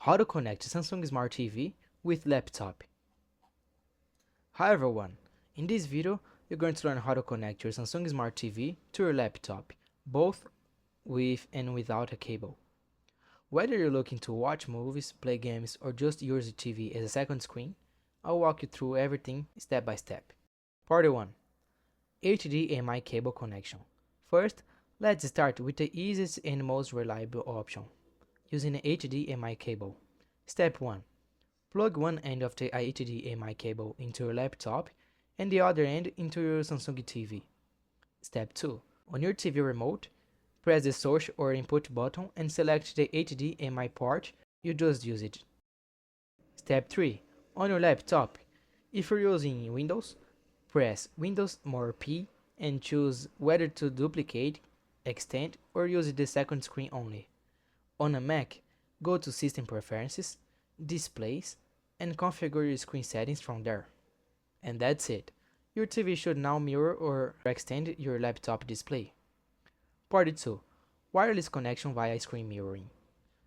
How to connect Samsung Smart TV with laptop. Hi everyone, in this video you're going to learn how to connect your Samsung Smart TV to your laptop, both with and without a cable. Whether you're looking to watch movies, play games, or just use the TV as a second screen, I'll walk you through everything step by step. Part 1. HDMI cable connection. First, let's start with the easiest and most reliable option, using an HDMI cable. Step 1. Plug one end of the HDMI cable into your laptop and the other end into your Samsung TV. Step 2. On your TV remote, press the source or input button and select the HDMI port you just used. Step 3. On your laptop, if you're using Windows, press Windows more P and choose whether to duplicate, extend, or use the second screen only. On a Mac, go to System Preferences, Displays, and configure your screen settings from there. And that's it. Your TV should now mirror or extend your laptop display. Part 2. Wireless connection via screen mirroring.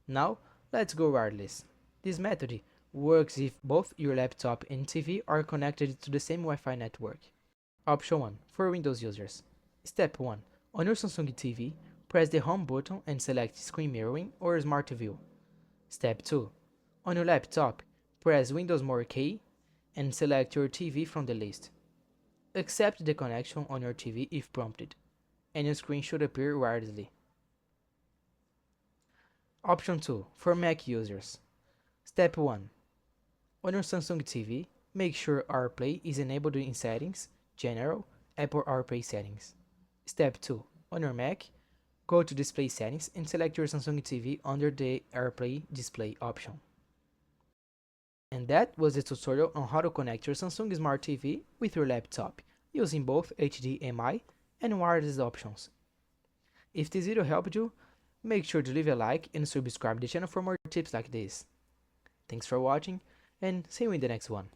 Now, let's go wireless. This method works if both your laptop and TV are connected to the same Wi-Fi network. Option 1. For Windows users. Step 1. On your Samsung TV, press the Home button and select Screen Mirroring or Smart View. Step 2. On your laptop, press Windows more K and select your TV from the list. Accept the connection on your TV if prompted, and your screen should appear wirelessly. Option 2. For Mac users. Step 1. On your Samsung TV, make sure AirPlay is enabled in Settings, General, Apple AirPlay Settings. Step 2. On your Mac, go to Display Settings and select your Samsung TV under the AirPlay Display option. And that was the tutorial on how to connect your Samsung Smart TV with your laptop, using both HDMI and wireless options. If this video helped you, make sure to leave a like and subscribe to the channel for more tips like this. Thanks for watching, and see you in the next one.